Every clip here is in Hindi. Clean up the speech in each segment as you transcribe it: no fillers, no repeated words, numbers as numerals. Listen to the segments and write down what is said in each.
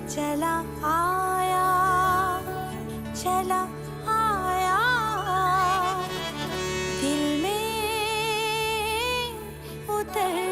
चला आया, चला आया, दिल में उतर।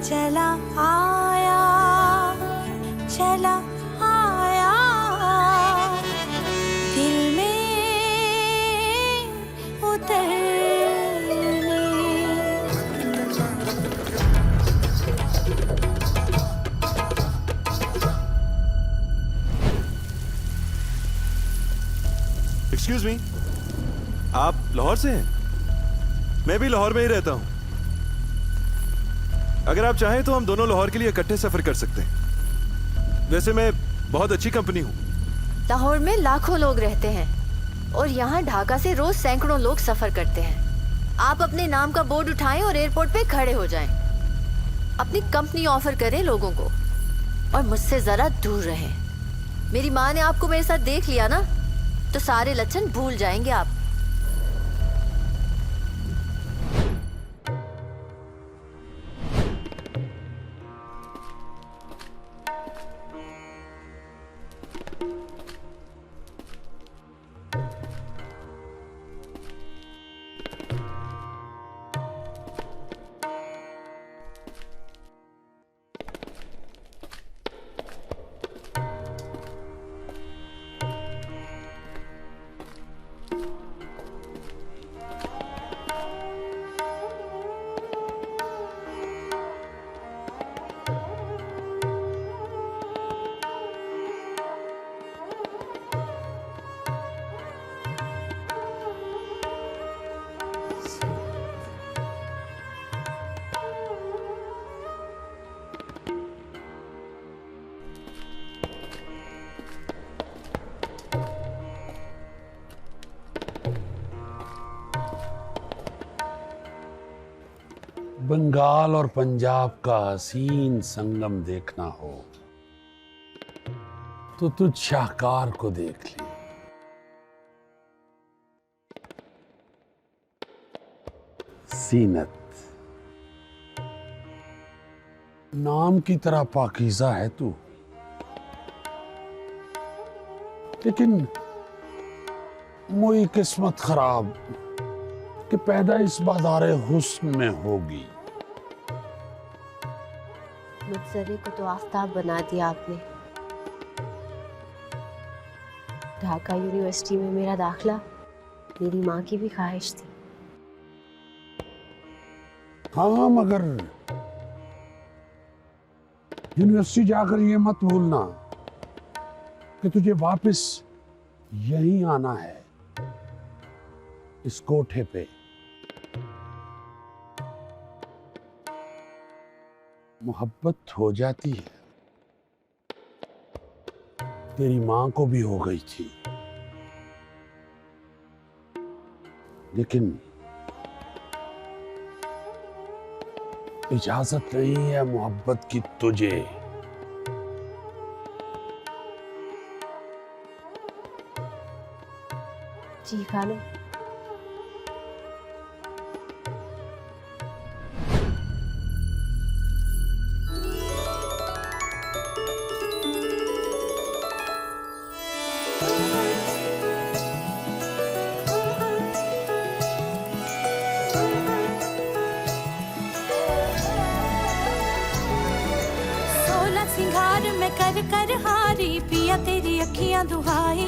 चला आया, चला आया, दिल में उतरने। एक्सक्यूज मी, आप लाहौर से हैं? मैं भी लाहौर में ही रहता हूँ। अगर आप चाहें तो हम दोनों लाहौर के लिए इकट्ठे सफर कर सकते हैं। वैसे मैं बहुत अच्छी कंपनी हूँ। लाहौर में लाखों लोग रहते हैं और यहाँ ढाका से रोज सैकड़ों लोग सफर करते हैं। आप अपने नाम का बोर्ड उठाएं और एयरपोर्ट पे खड़े हो जाएं। अपनी कंपनी ऑफर करें लोगों को और मुझसे जरा दूर रहें। मेरी माँ ने आपको मेरे साथ देख लिया ना, तो सारे लक्षण भूल जाएंगे आप। बंगाल और पंजाब का हसीन संगम देखना हो तो तुझ शाहकार को देख ले। सीनत नाम की तरह पाकीज़ा है तू, लेकिन मोई किस्मत खराब कि पैदा इस बाज़ारे हुस्न में होगी। मुझसरे को तो आफताब बना दिया आपने। ढाका यूनिवर्सिटी में मेरा दाखिला मेरी माँ की भी ख्वाहिश थी। हाँ, मगर यूनिवर्सिटी जाकर ये मत भूलना कि तुझे वापस यहीं आना है, इस कोठे पे। मोहब्बत हो जाती है, तेरी माँ को भी हो गई थी, लेकिन इजाजत नहीं है मोहब्बत की तुझे। जी खानम। सिंगार में कर कर हारी पिया तेरी अखियां दुहाई,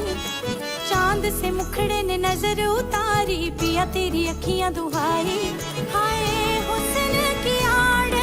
चांद से मुखड़े ने नजर उतारी पिया तेरी अखियां दुहाई। हाय हुस्न की आड़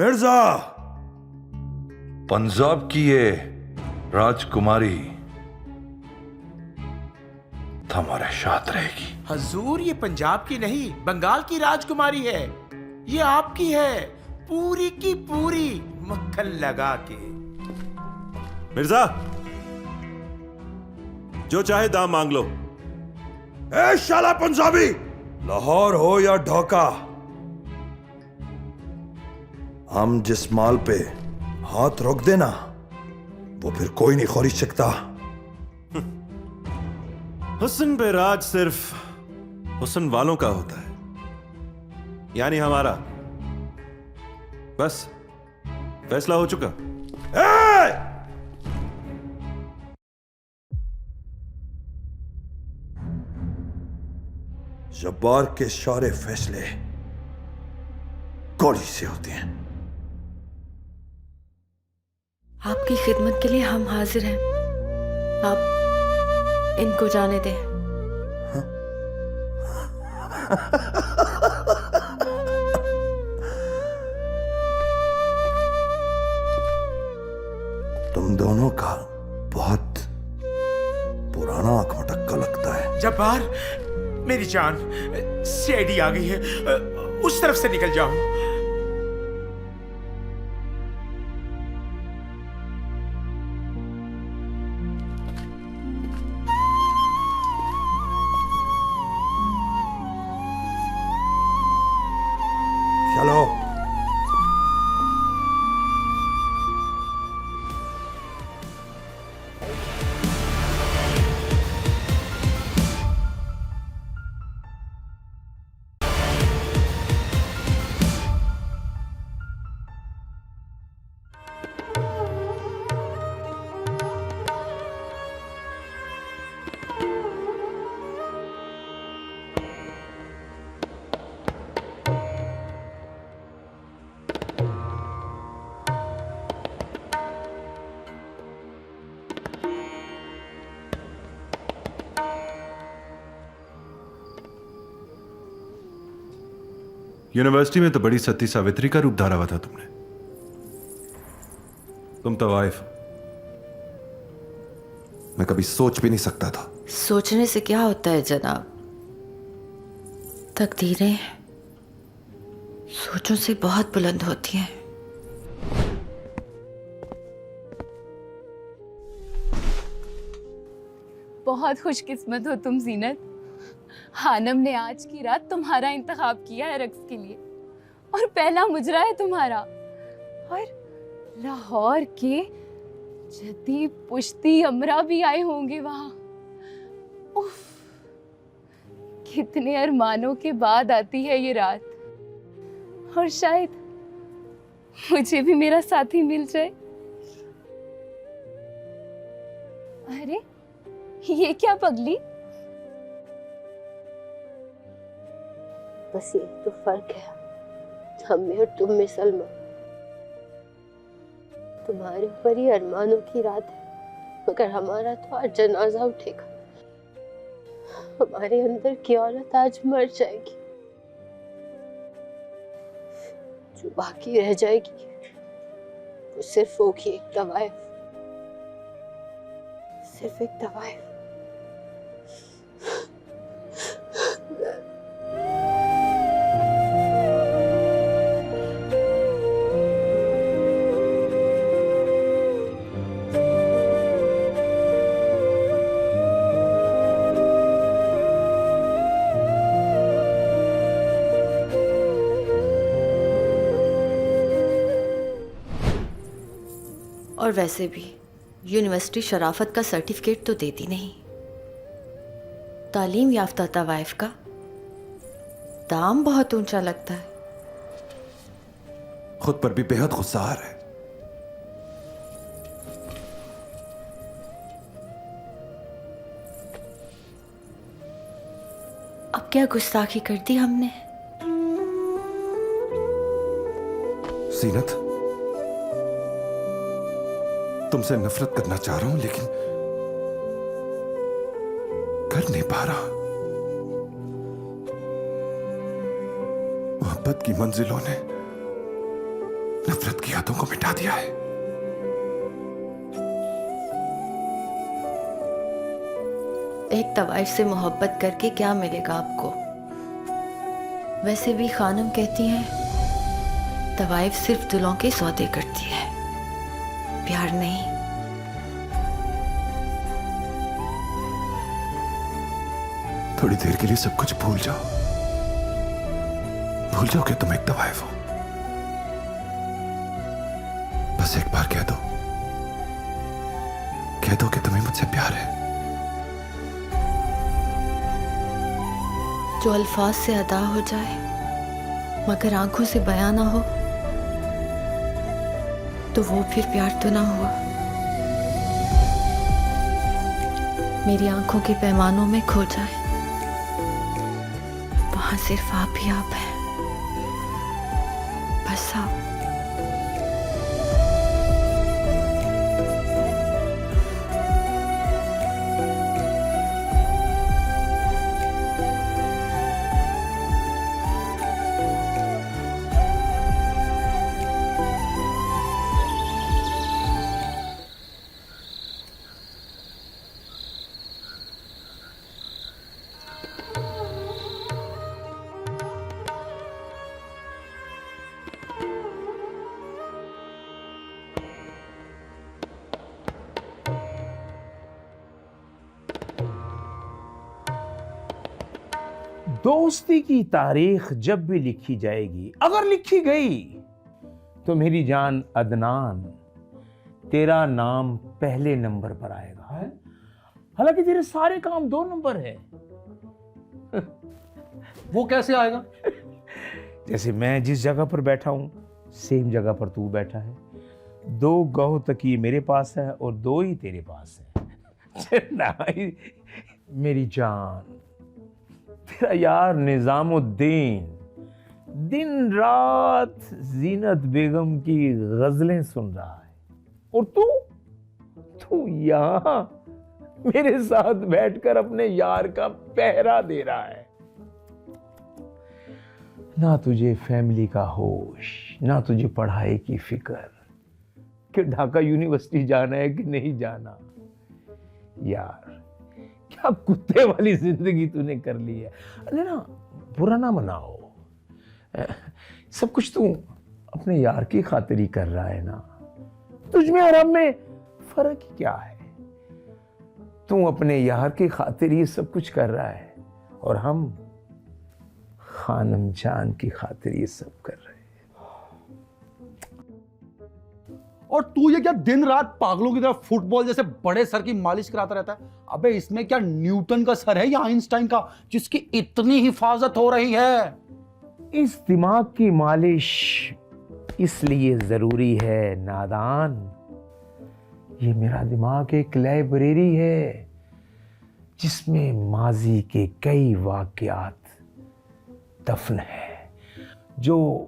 मिर्जा, पंजाब की ये राजकुमारी हमारे साथ रहेगी। हजूर, ये पंजाब की नहीं, बंगाल की राजकुमारी है। ये आपकी है, पूरी की पूरी, मक्खन लगा के। मिर्जा, जो चाहे दाम मांग लो। ए शाला पंजाबी, लाहौर हो या ढाका, हम जिस माल पे हाथ रोक देना वो फिर कोई नहीं खरीद सकता। हुस्न पे राज सिर्फ हुस्न वालों का होता है, यानी हमारा। बस फैसला हो चुका। जब्बार के सारे फैसले गोली से होते हैं। आपकी खिदमत के लिए हम हाजिर हैं। आप इनको जाने दें। तुम दोनों का बहुत पुराना आंख मटक्का लगता है। जब्बार, मेरी जान, सीआईडी आ गई है, उस तरफ से निकल जाओ। चलो। यूनिवर्सिटी में तो बड़ी सती सावित्री का रूप धारा हुआ था तुमने। तुम तवाइफ, मैं कभी सोच भी नहीं सकता था। सोचने से क्या होता है जनाब, तकदीरें सोचों से बहुत बुलंद होती हैं। बहुत खुशकिस्मत हो तुम जीनत। हानम ने आज की रात तुम्हारा इंतखाब किया है रक्स के लिए, और पहला मुजरा है तुम्हारा। और लाहौर के जदी पुश्ती अमरा भी आए होंगे वहां। उफ, कितने अरमानों के बाद आती है ये रात। और शायद मुझे भी मेरा साथी मिल जाए। अरे ये क्या पगली? बस ये तो फर्क है हम में और तुम में सलमा। तुम्हारे ऊपर ही अरमानों की रात है, मगर हमारा तो आज जनाजा उठेगा। हमारे अंदर की औरत आज मर जाएगी। जो बाकी रह जाएगी वो सिर्फ होगी एक तवाइफ, सिर्फ एक तवाइफ। और वैसे भी यूनिवर्सिटी शराफत का सर्टिफिकेट तो देती नहीं। तालीम याफ्ता तवाइफ का दाम बहुत ऊंचा लगता है। खुद पर भी बेहद गुस्सा आ रहा है। अब क्या गुस्ताखी कर दी हमने? सीनत, तुमसे नफरत करना चाह रहा हूं लेकिन कर नहीं पा रहा। मोहब्बत की मंजिलों ने नफरत की यादों को मिटा दिया है। एक तवाइफ से मोहब्बत करके क्या मिलेगा आपको? वैसे भी खानम कहती हैं तवाइफ सिर्फ दिलों के सौदे करती है, प्यार नहीं। थोड़ी देर के लिए सब कुछ भूल जाओ, भूल जाओ कि तुम एक तवाइफ हो। बस एक बार कह दो कि तुम्हें मुझसे प्यार है। जो अल्फाज से अदा हो जाए मगर आंखों से बयां ना हो तो वो फिर प्यार तो ना हुआ। मेरी आंखों के पैमानों में खो जाए वहां सिर्फ आप ही आप हैं, बस आप। दोस्ती की तारीख जब भी लिखी जाएगी, अगर लिखी गई, तो मेरी जान अदनान, तेरा नाम पहले नंबर पर आएगा। हालांकि तेरे सारे काम 2 नंबर है। वो कैसे आएगा? जैसे मैं जिस जगह पर बैठा हूं सेम जगह पर तू बैठा है, 2 गौ तकिए मेरे पास है और 2 ही तेरे पास है। मेरी जान, तेरा यार निजामुद्दीन दिन रात जीनत बेगम की गजलें सुन रहा है और तू यहां मेरे साथ बैठकर अपने यार का पहरा दे रहा है। ना तुझे फैमिली का होश, ना तुझे पढ़ाई की फिक्र कि ढाका यूनिवर्सिटी जाना है कि नहीं जाना। यार क्या कुत्ते वाली जिंदगी तूने कर ली है। अरे ना, बुरा ना मनाओ, सब कुछ तू अपने यार की खातिर ही कर रहा है ना। तुझ में और हम में फर्क ही क्या है? तू अपने यार की खातिर ही सब कुछ कर रहा है और हम खानम जान की खातिर ये सब कर रहे हैं। और तू ये क्या दिन रात पागलों की तरह फुटबॉल जैसे बड़े सर की मालिश कराता रहता है? अबे इसमें क्या न्यूटन का सर है या आइंस्टाइन का, जिसकी इतनी हिफाजत हो रही है? इस दिमाग की मालिश इसलिए जरूरी है नादान, ये मेरा दिमाग एक लाइब्रेरी है जिसमें माजी के कई वाकयात दफन है, जो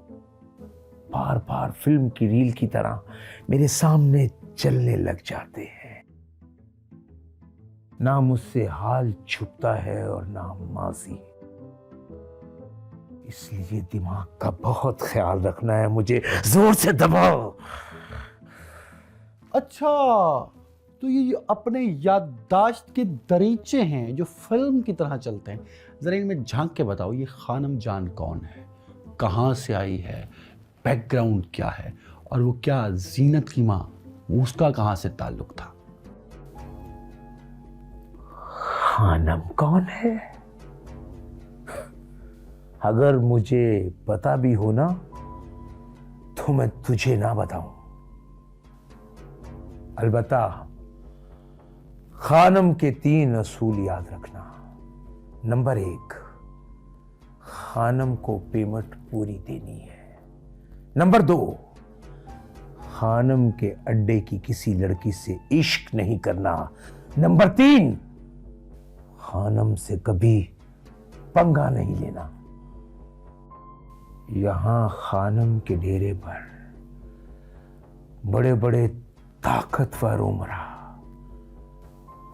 बार बार फिल्म की रील की तरह मेरे सामने चलने लग जाते हैं। ना मुझसे हाल छुपता है और ना माजी। इसलिए दिमाग का बहुत ख्याल रखना है, मुझे जोर से दबाओ। अच्छा, तो ये अपने याददाश्त के दरीचे हैं जो फिल्म की तरह चलते हैं। जरा इनमें झांक के बताओ, ये खानम जान कौन है, कहां से आई है, बैकग्राउंड क्या है, और वो क्या जीनत की माँ, उसका कहां से ताल्लुक था? खानम कौन है? अगर मुझे पता भी हो ना तो मैं तुझे ना बताऊं। अलबत्ता खानम के 3 असूल याद रखना। नंबर 1, खानम को पेमेंट पूरी देनी है। नंबर 2, खानम के अड्डे की किसी लड़की से इश्क नहीं करना। नंबर 3, खानम से कभी पंगा नहीं लेना। यहां खानम के डेरे पर बड़े बड़े ताकतवर उमरा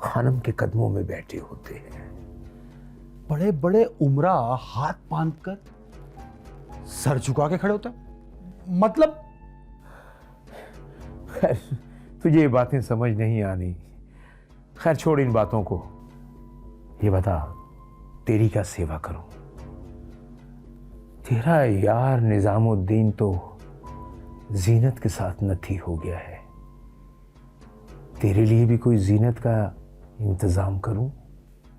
खानम के कदमों में बैठे होते हैं। बड़े बड़े उमरा हाथ बांध कर सर झुका के खड़े होते हैं? मतलब खैर, तुझे ये बातें समझ नहीं आनी। खैर छोड़ इन बातों को। ये बता, तेरी क्या सेवा करूं? तेरा यार निजामुद्दीन तो जीनत के साथ नथी हो गया है। तेरे लिए भी कोई जीनत का इंतजाम करूं?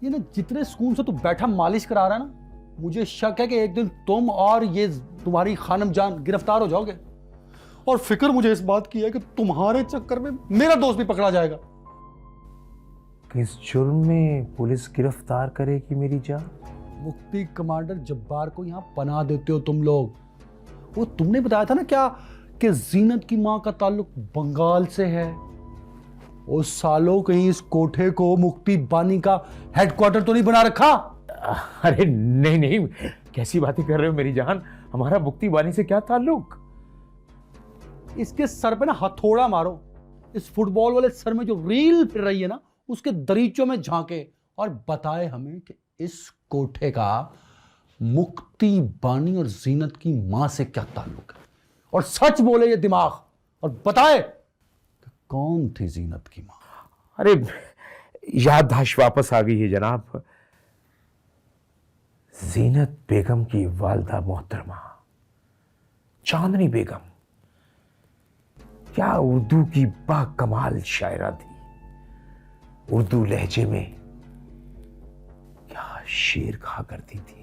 ये ना, जितने सुकून से तू बैठा मालिश करा रहा है ना, मुझे शक है कि एक दिन तुम और ये तुम्हारी खानम जान गिरफ्तार हो जाओगे। और फिक्र मुझे इस बात की है कि तुम्हारे चक्कर में मेरा दोस्त भी पकड़ा जाएगा। किस जुर्म में पुलिस गिरफ्तार करेगी मेरी जान? मुफ्ती कमांडर जब्बार को यहाँ पनाह देते हो तुम लोग। वो तुमने बताया था ना क्या कि जीनत की माँ का ताल्लुक बंगाल से है। उस सालों कहीं इस कोठे को मुफ्ती बानी का हेडक्वार्टर तो नहीं बना रखा? अरे नहीं नहीं, कैसी बातें कर रहे हो मेरी जान? हमारा मुफ्ती बानी से क्या ताल्लुक? इसके सर पे ना हथौड़ा मारो। इस फुटबॉल वाले सर में जो रील फिर रही है ना, उसके दरीचों में झांके और बताए हमें कि इस कोठे का मुफ्ती बानी और जीनत की मां से क्या ताल्लुक है। और सच बोले ये दिमाग, और बताए कि कौन थी जीनत की मां। अरे याददाश्त वापस आ गई है जनाब। जीनत बेगम की वालदा मोहतरमा चांदनी बेगम क्या उर्दू की बाकमाल शायरा थी। उर्दू लहजे में क्या शेर कहा करती थी।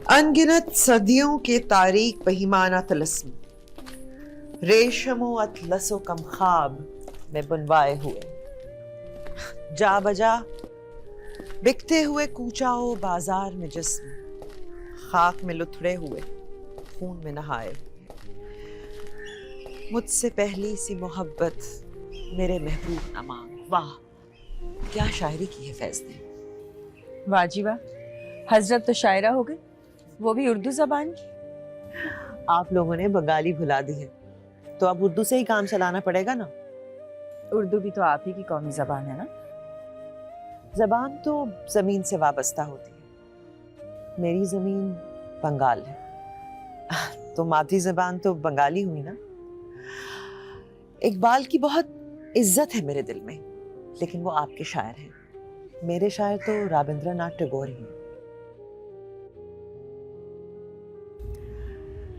अनगिनत सदियों के तारीख पहिमाना तलस्म, रेशमो अतलसो कम ख्वाब में बुनवाए हुए, जा बजा बिकते हुए कूचाओ बाजार में जिस्म, खाक में लुथड़े हुए खून में नहाए हुए, मुझसे पहली सी मोहब्बत मेरे महबूब न मांग। वाह, क्या शायरी की है फैज ने। वाजिबा, हजरत तो शायरा हो गई, वो भी उर्दू जबान की। आप लोगों ने बंगाली भुला दी है, तो अब उर्दू से ही काम चलाना पड़ेगा ना। उर्दू भी तो आप ही की कौमी जबान है ना। जबान तो जमीन से वाबस्ता होती है। मेरी जमीन बंगाल है, तो मातृ जबान तो बंगाली हुई ना। इकबाल की बहुत इज्जत है मेरे दिल में, लेकिन वो आपके शायर हैं। मेरे शायर तो रविंद्रनाथ टैगोर ही हैं।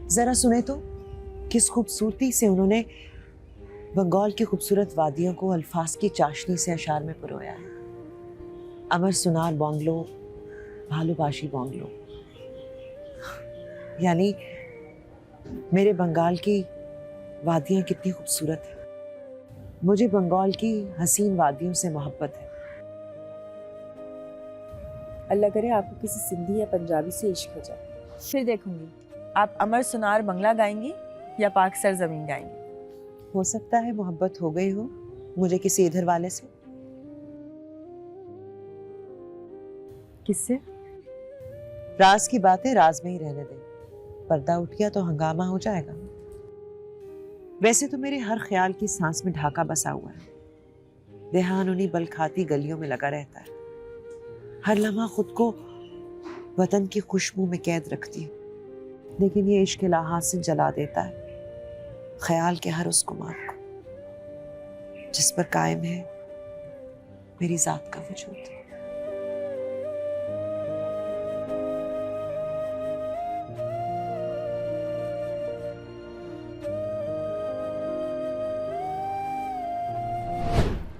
जरा सुने तो, किस खूबसूरती से उन्होंने बंगाल की खूबसूरत वादियों को अल्फाज की चाशनी से अशार में पिरोया है। अमर सुनार बांग्लो, भालूबाशी बांग्लो, यानी मेरे बंगाल की वादियां कितनी खूबसूरत है। मुझे बंगाल की हसीन वादियों से मोहब्बत है। अल्लाह करे आपको किसी सिंधी या पंजाबी से इश्क हो जाए, फिर देखूंगी आप अमर सुनार बंगला गाएंगी या पाक सर जमीन गाएंगी। हो सकता है मोहब्बत हो गई हो मुझे किसी इधर वाले से। किससे? राज की बातें राज में ही रहने दें, पर्दा उठ गया तो हंगामा हो जाएगा। वैसे तो मेरे हर ख्याल की सांस में ढाका बसा हुआ है। देहान उन्हीं बल खाती गलियों में लगा रहता है। हर लम्हा खुद को वतन की खुशबू में कैद रखती हूँ, लेकिन ये इश्क इलाहा से जला देता है ख्याल के हर उस गुमान को जिस पर कायम है मेरी जात का वजूद।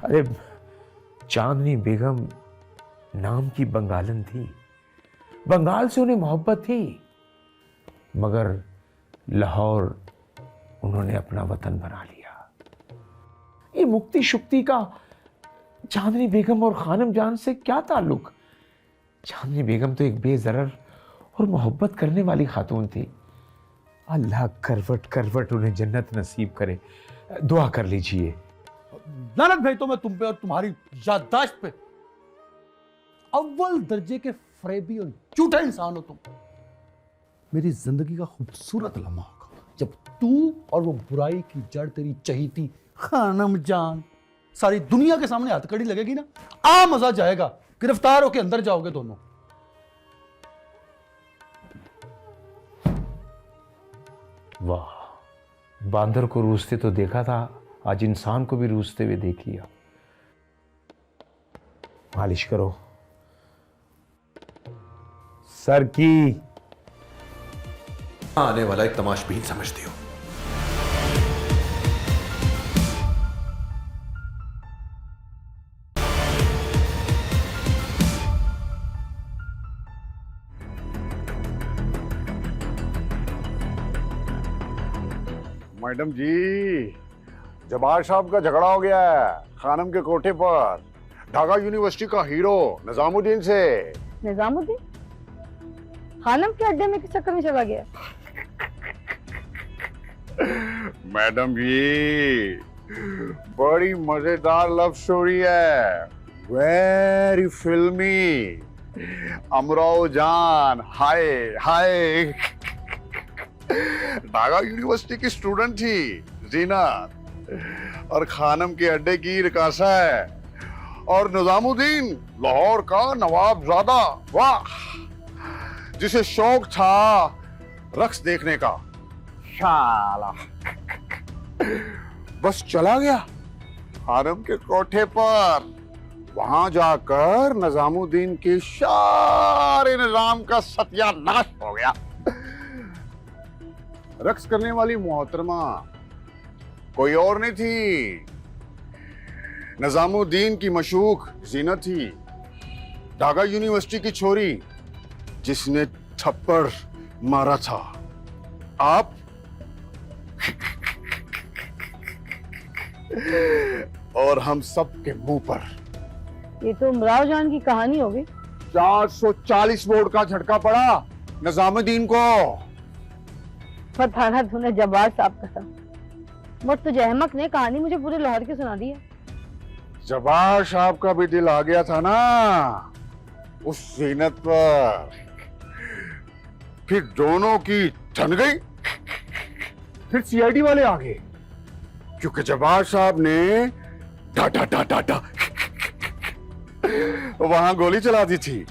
अरे चांदनी बेगम नाम की बंगालन थी, बंगाल से उन्हें मोहब्बत थी, मगर लाहौर उन्होंने अपना वतन बना लिया। ये मुक्ति शुक्ति का चांदनी बेगम और खानम जान से क्या ताल्लुक? चांदनी बेगम तो एक बेजरर और मोहब्बत करने वाली खातून थी। अल्लाह करवट करवट उन्हें जन्नत नसीब करे। दुआ कर लीजिए। लानत भेजता हूं मैं तुम पे और तुम्हारी याददाश्त पे। अव्वल दर्जे के फरेबी और झूठा इंसान हो तुम। मेरी जिंदगी का खूबसूरत लम्हा होगा जब तू और वो बुराई की जड़ तेरी चहीती खानम जान सारी दुनिया के सामने हथकड़ी लगेगी ना, आ मजा जाएगा। गिरफ्तार होके अंदर जाओगे दोनों। वाह, बांदर को रूसते तो देखा था, आज इंसान को भी रूसते हुए देख लिया। मालिश करो। सर की आने वाला एक तमाशबीन समझती हो। मैडम जी, जबार साहब का झगड़ा हो गया है खानम के कोठे पर ढाका यूनिवर्सिटी का हीरो निजामुद्दीन से। निजामुद्दीन खानम के अड्डे में किस चक्कर में चला गया? मैडम जी, बड़ी मजेदार लव स्टोरी है, वेरी फिल्मी। अमराओ जान हाय हाय ढाका यूनिवर्सिटी की स्टूडेंट थी जीनत, और खानम के अड्डे की रिकासा है, और निजामुद्दीन लाहौर का नवाबजादा, वाह, जिसे शौक था रक्स देखने का। शाला बस चला गया खानम के कोठे पर। वहां जाकर निजामुद्दीन के सारे निजाम का सत्यानाश हो गया। रक्स करने वाली मोहतरमा कोई और नहीं थी, निजामुद्दीन की मशूक जीनत थी, ढाका यूनिवर्सिटी की छोरी जिसने थप्पड़ मारा था। आप और हम सब के मुंह पर। ये तो उमराव जान की कहानी होगी। 440 वोट का झटका पड़ा निजामुद्दीन को। पता ना तूने जब्बार साहब का था, बट तुझे अहमक ने कहानी मुझे पूरे लाहौर की सुना दी है। जब्बार साहब का भी दिल आ गया था ना उस जीनत पर, फिर दोनों की ठन गई। फिर सीआईडी वाले आ गए, क्योंकि जब्बार साहब ने डाटा डाटा डाटा वहां गोली चला दी थी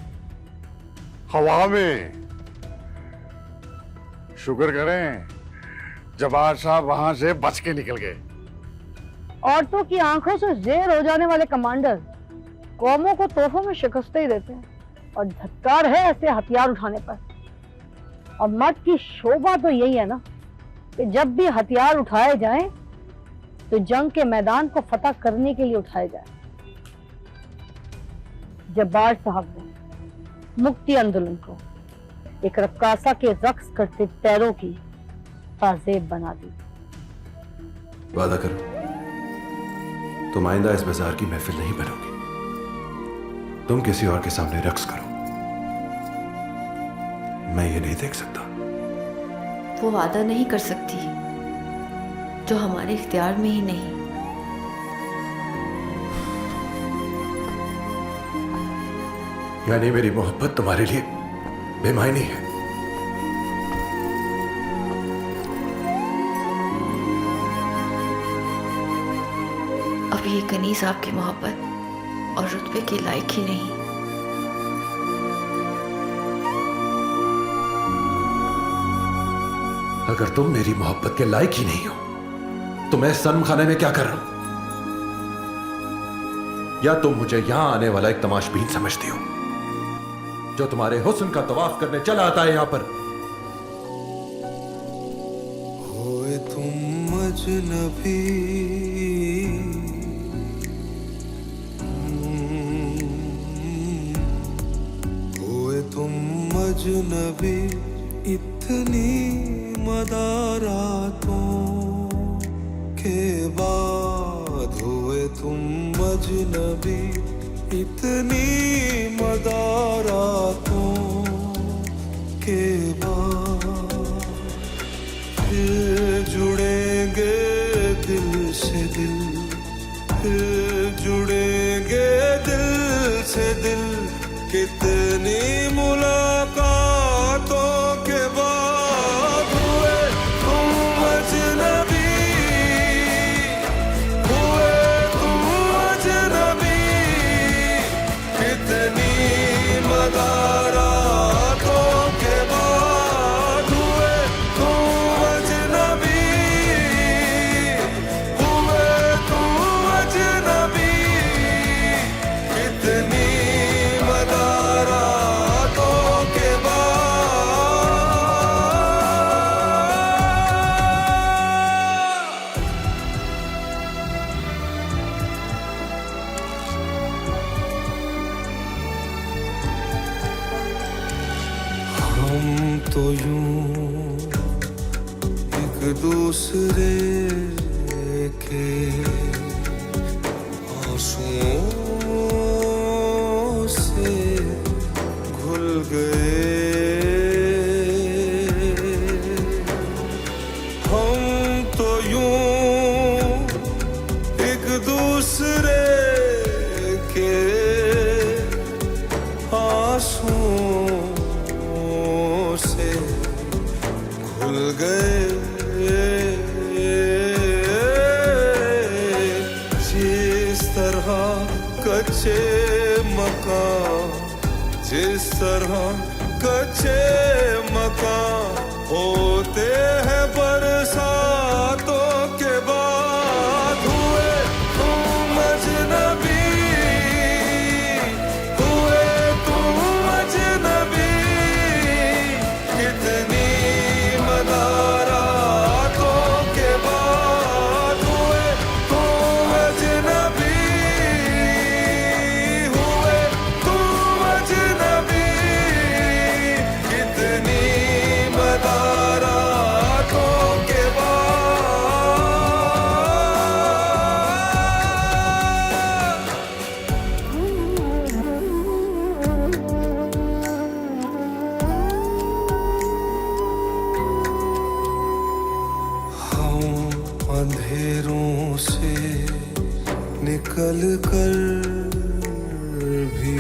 हवा में। शुक्र करें जब्बार साहब वहां से बच के निकल गए। औरतों की आंखों से जेर हो जाने वाले कमांडर कौमों को तोहफों में शिकस्तें ही देते हैं, और धत्कार है ऐसे हथियार उठाने पर। और मर्द की शोभा तो यही है ना कि जब भी हथियार उठाए जाएं तो जंग के मैदान को फतह करने के लिए उठाए जाएं। जब्बार साहब ने मुक्ति आंदोलन को एक रक्कासा के रक्स करते पैरों की ताजेब बना दी। वादा करो तुम आइंदा इस बाजार की महफिल नहीं बनोगी, तुम किसी और के सामने रक्स करो, मैं ये नहीं देख सकता। वो वादा नहीं कर सकती जो हमारे इख्तियार में ही नहीं। यानी मेरी मोहब्बत तुम्हारे लिए बेमायनी है। अब ये कनीज आपकी मोहब्बत और रुतबे के लायक ही नहीं। अगर तुम मेरी मोहब्बत के लायक ही नहीं हो तो मैं सनम खाने में क्या कर रहा हूं? या तुम मुझे यहां आने वाला एक तमाशबीन समझती हो जो तुम्हारे हुस्न का तवाफ करने चला आता है यहां पर? होए तुम अजनबी, होए तुम अजनबी, इतनी मदारातों के बाद हुए तुम अजनबी, इतनी मदारातों के बाद फिर जुड़ेंगे दिल से दिल, फिर जुड़ेंगे दिल से दिल, कितनी मुलाकातों के बाद हुए तुम अजनबी, हुए तुम अजनबी, कितनी मदारातों के बाद हुए तुम अजनबी। तो यूं एक दूसरे के आंसुओं से घुल गए। हम तो यूं एक दूसरे के आंसुओं से घुल गए। जिस तरह कच्चे मकान, जिस तरह कच्चे मकान होते हैं बरसातों के बाद, हुए तुम अजनबी, हुए तुम अजनबी। कितनी मदारातों के बाद हुए तुम अजनबी, हुए तुम अजनबी। कितनी मदारातों के अंधेरों से निकल कर भी